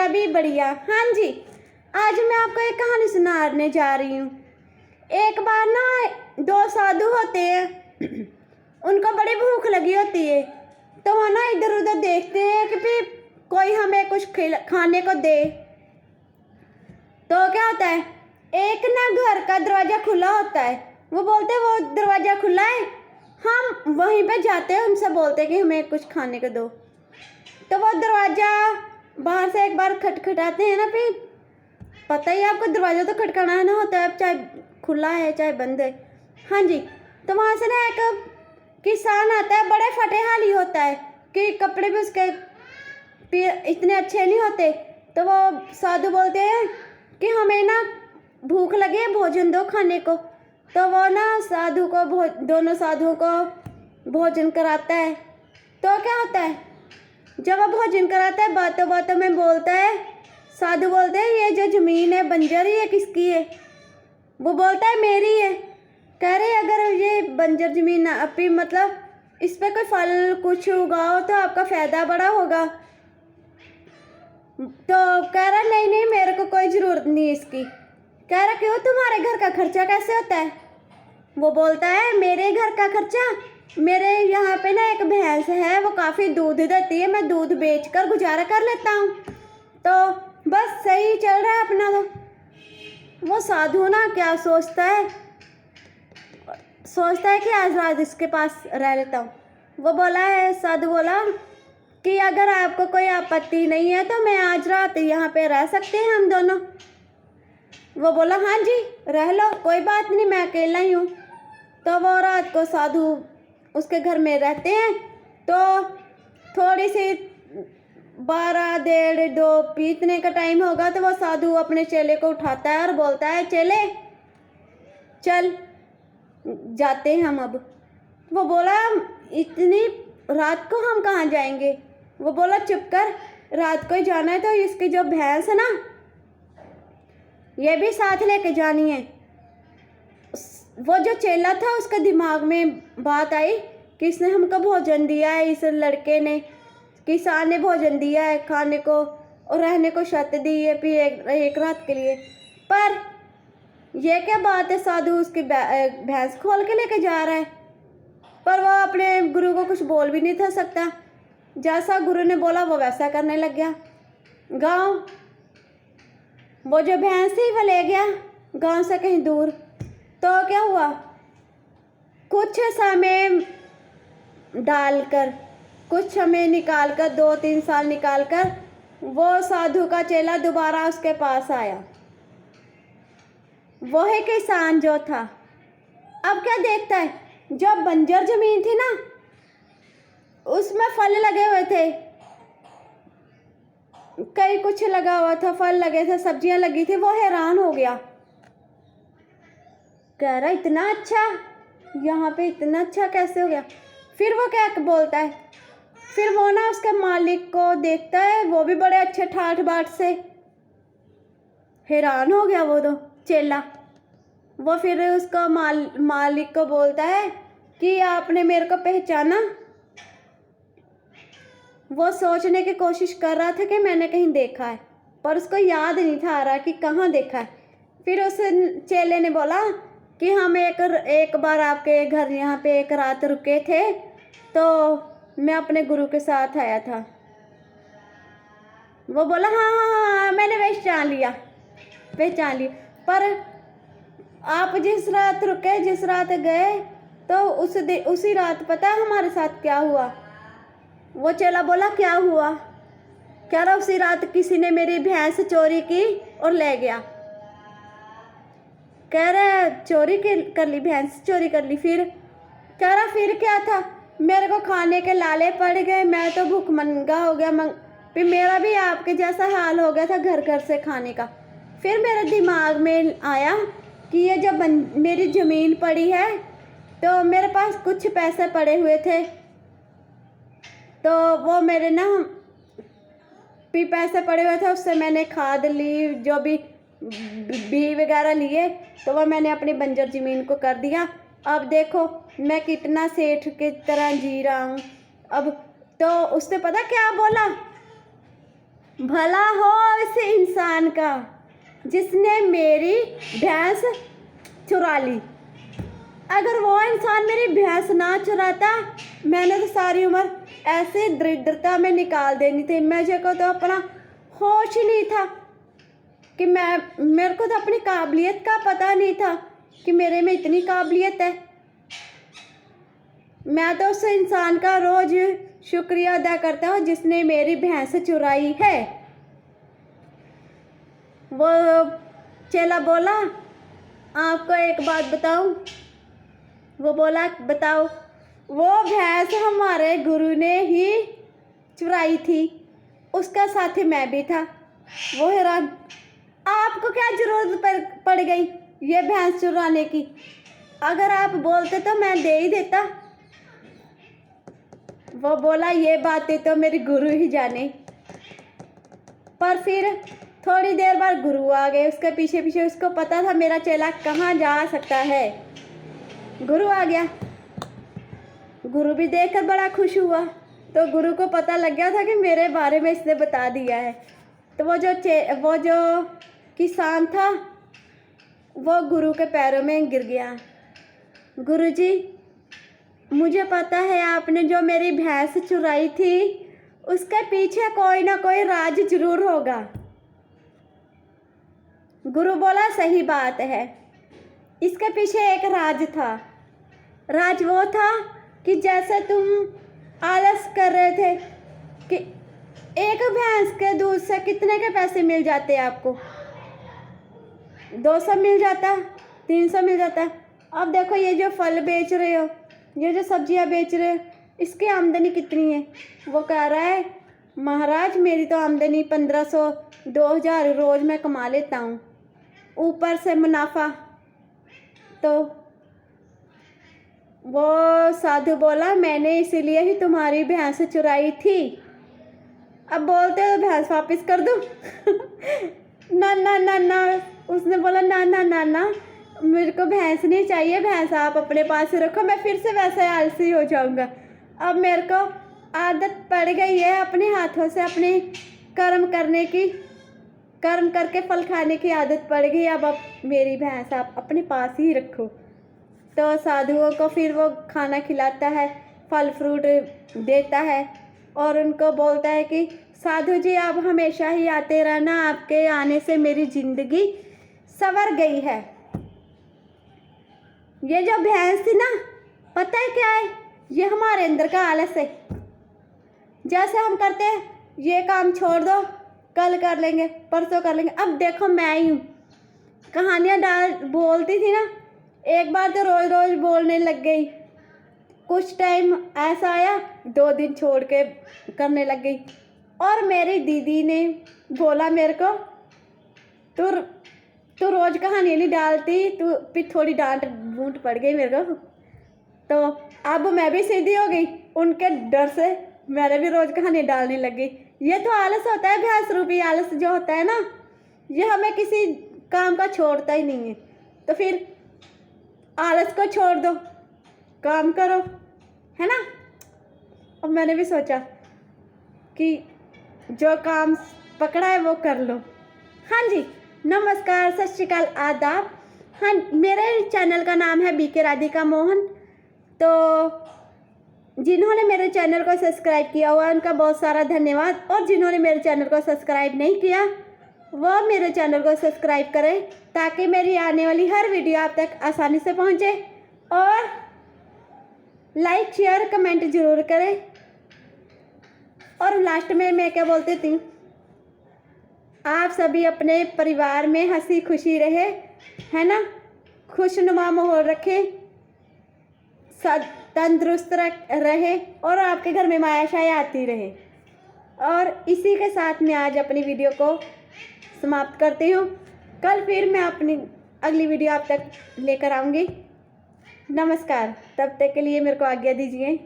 मैं भी बढ़िया। हाँ जी, आज मैं आपको एक कहानी सुनाने जा रही हूँ। एक बार ना दो साधु होते हैं, उनको बड़ी भूख लगी होती है, तो वो ना इधर उधर देखते हैं कि भी कोई हमें कुछ खाने को दे। तो क्या होता है, एक ना घर का दरवाज़ा खुला होता है। वो बोलते हैं वो दरवाज़ा खुला है, हम वहीं पे जाते हैं, उनसे बोलते हैं कि हमें कुछ खाने को दो। तो वो दरवाज़ा बाहर से एक बार खटखटाते हैं ना, फिर पता ही आपको दरवाज़ा तो खटखटाना होता है, चाहे खुला है चाहे बंद है। हाँ जी, तो वहाँ से ना एक किसान आता है, बड़े फटे हाली होता है कि कपड़े भी उसके इतने अच्छे नहीं होते। तो वो साधु बोलते हैं कि हमें ना भूख लगी है, भोजन दो खाने को। तो वो ना साधु को दोनों साधुओं को भोजन कराता है। तो क्या होता है, जब वो भोजन कराता है, बातों बातों में बोलता है, साधु बोलते हैं ये जो ज़मीन है बंजर, ये किसकी है? वो बोलता है मेरी है। कह रहे अगर ये बंजर ज़मीन अपनी मतलब इस पर कोई फल कुछ उगाओ तो आपका फ़ायदा बड़ा होगा। तो कह रहा नहीं नहीं, मेरे को कोई ज़रूरत नहीं इसकी। कह रहा क्यों, तुम्हारे घर का खर्चा कैसे होता है? वो बोलता है मेरे घर का खर्चा, मेरे यहाँ पे ना एक भैंस है, वो काफ़ी दूध देती है, मैं दूध बेचकर गुजारा कर लेता हूँ, तो बस सही चल रहा है अपना। तो वो साधु ना क्या सोचता है कि आज रात इसके पास रह लेता हूँ। वो बोला है, साधु बोला कि अगर आपको कोई आपत्ति नहीं है तो मैं आज रात यहाँ पे रह सकते हैं हम दोनों। वो बोला हाँ जी रह लो, कोई बात नहीं, मैं अकेला ही हूँ। तो वो रात को साधु उसके घर में रहते हैं। तो थोड़ी सी 12 डेढ़ 2 पीतने का टाइम होगा, तो वो साधु अपने चेले को उठाता है और बोलता है चेले चल जाते हैं हम अब। वो बोला इतनी रात को हम कहाँ जाएंगे? वो बोला चुप कर, रात को ही जाना है तो इसकी जो भैंस है ना, ये भी साथ लेके जानी है। वो जो चेला था उसके दिमाग में बात आई कि इसने हमको भोजन दिया है, इस लड़के ने, किसान ने भोजन दिया है, खाने को और रहने को छत दी है भी एक रात के लिए। पर यह क्या बात है, साधु उसकी भैंस खोल के लेके जा रहा है। पर वो अपने गुरु को कुछ बोल भी नहीं था सकता, जैसा गुरु ने बोला वो वैसा करने लग गया। गांव वो जो भैंस थी वो ले गया गांव से कहीं दूर। तो क्या हुआ, कुछ समय डालकर, कुछ समय निकालकर, 2-3 साल निकालकर वो साधु का चेला दोबारा उसके पास आया। वो है किसान जो था। अब क्या देखता है, जो बंजर जमीन थी ना उसमें फल लगे हुए थे, कई कुछ लगा हुआ था, फल लगे थे, सब्जियां लगी थी। वो हैरान हो गया, कह रहा इतना अच्छा, यहाँ पे इतना अच्छा कैसे हो गया? फिर वो क्या बोलता है, फिर वो ना उसके मालिक को देखता है, वो भी बड़े अच्छे ठाठ बाट से। हैरान हो गया वो तो चेला। वो फिर उसका मालिक को बोलता है कि आपने मेरे को पहचाना? वो सोचने की कोशिश कर रहा था कि मैंने कहीं देखा है, पर उसको याद नहीं था आ रहा कि कहाँ देखा है। फिर उस चेले ने बोला कि हम एक बार आपके घर यहाँ पे एक रात रुके थे, तो मैं अपने गुरु के साथ आया था। वो बोला हाँ हाँ हाँ, मैंने पहचान लिया। पर आप जिस रात रुके, जिस रात गए, तो उसी रात पता है हमारे साथ क्या हुआ? वो चेला बोला क्या हुआ? कह रहा उसी रात किसी ने मेरी भैंस चोरी की और ले गया। कह रहा चोरी कर ली, भैंस चोरी कर ली? फिर कह रहा फिर क्या था, मेरे को खाने के लाले पड़ गए, मैं तो भूखमंगा हो गया, फिर मेरा भी आपके जैसा हाल हो गया था घर घर से खाने का। फिर मेरे दिमाग में आया कि ये जब मेरी ज़मीन पड़ी है तो मेरे पास कुछ पैसे पड़े हुए थे, तो वो मेरे ना भी पैसे पड़े हुए थे, उससे मैंने खाद ली, जो भी बी वगैरह लिए, तो वो मैंने अपनी बंजर ज़मीन को कर दिया। अब देखो मैं कितना सेठ की तरह जी रहा हूँ। अब तो उसने पता क्या बोला, भला हो उस इंसान का जिसने मेरी भैंस चुरा ली। अगर वो इंसान मेरी भैंस ना चुराता, मैंने तो सारी उम्र ऐसे दरिद्रता में निकाल देनी थी। मुझे को तो अपना होश ही नहीं था कि मेरे को तो अपनी काबिलियत का पता नहीं था कि मेरे में इतनी काबिलियत है। मैं तो उस इंसान का रोज़ शुक्रिया अदा करता हूँ जिसने मेरी भैंस चुराई है। वो चेला बोला, आपको एक बात बताऊं? वो बोला, बताओ। वो भैंस हमारे गुरु ने ही चुराई थी, उसका साथी मैं भी था। वो हैरान, आपको क्या जरूरत पड़ गई ये भैंस चुराने की? अगर आप बोलते तो मैं दे ही देता। वो बोला, ये बातें तो मेरे गुरु ही जाने। पर फिर थोड़ी देर बाद गुरु आ गए, उसके पीछे पीछे। उसको पता था मेरा चेला कहाँ जा सकता है। गुरु आ गया। गुरु भी देखकर बड़ा खुश हुआ। तो गुरु को पता लग गया था कि मेरे बारे में इसने बता दिया है। तो वो जो किसान था वो गुरु के पैरों में गिर गया। गुरु जी, मुझे पता है आपने जो मेरी भैंस चुराई थी उसके पीछे कोई ना कोई राज जरूर होगा। गुरु बोला, सही बात है, इसके पीछे एक राज था। राज वो था कि जैसे तुम आलस कर रहे थे कि एक भैंस के दूध से कितने के पैसे मिल जाते आपको? 200 मिल जाता, 300 मिल जाता। अब देखो ये जो फल बेच रहे हो, ये जो सब्जियां बेच रहे हो, इसकी आमदनी कितनी है? वो कह रहा है, महाराज मेरी तो आमदनी 1500 2000 रोज़ में कमा लेता हूँ, ऊपर से मुनाफा। तो वो साधु बोला, मैंने इसीलिए ही तुम्हारी भैंस चुराई थी। अब बोलते हो भैंस वापस कर दूँ? ना ना ना ना। उसने बोला, ना ना ना ना, मेरे को भैंस नहीं चाहिए, भैंस आप अपने पास ही रखो, मैं फिर से वैसे आलसी हो जाऊंगा। अब मेरे को आदत पड़ गई है अपने हाथों से अपने कर्म करने की, कर्म करके फल खाने की आदत पड़ गई। अब मेरी भैंस आप अपने पास ही रखो। तो साधुओं को फिर वो खाना खिलाता है, फल फ्रूट देता है और उनको बोलता है कि साधु जी आप हमेशा ही आते रहना, आपके आने से मेरी ज़िंदगी संवर गई है। ये जो भैंस थी ना, पता है क्या है? ये हमारे अंदर का आलस है। जैसे हम करते हैं, ये काम छोड़ दो, कल कर लेंगे, परसों कर लेंगे। अब देखो मैं ही हूँ, कहानियाँ बोलती थी ना, एक बार तो रोज़ रोज़ बोलने लग गई। कुछ टाइम ऐसा आया, 2 दिन छोड़ के करने लग गई। और मेरी दीदी ने बोला मेरे को, तू रोज़ कहानी नहीं डालती, तू फिर थोड़ी डांट बूंट पड़ गई मेरे को। तो अब मैं भी सीधी हो गई, उनके डर से मैंने भी रोज़ कहानी डालने लग गई। ये तो आलस होता है, भैंस रूपी आलस जो होता है ना, ये हमें किसी काम का छोड़ता ही नहीं है। तो फिर आलस को छोड़ दो, काम करो, है ना। अब मैंने भी सोचा कि जो काम पकड़ा है वो कर लो। हाँ जी, नमस्कार, सत श्री अकाल, आदाब। हाँ, मेरे चैनल का नाम है बीके राधिका मोहन। तो जिन्होंने मेरे चैनल को सब्सक्राइब किया हुआ उनका बहुत सारा धन्यवाद, और जिन्होंने मेरे चैनल को सब्सक्राइब नहीं किया वो मेरे चैनल को सब्सक्राइब करें ताकि मेरी आने वाली हर वीडियो आप तक आसानी से पहुंचे। और लाइक शेयर कमेंट ज़रूर करें। और लास्ट में मैं क्या बोलती थी, आप सभी अपने परिवार में हंसी खुशी रहे, है ना, खुशनुमा माहौल रखें, तंदुरुस्त रहे और आपके घर में मायाशाएँ आती रहे। और इसी के साथ मैं आज अपनी वीडियो को समाप्त करती हूँ। कल फिर मैं अपनी अगली वीडियो आप तक लेकर आऊँगी। नमस्कार, तब तक के लिए मेरे को आज्ञा दीजिए।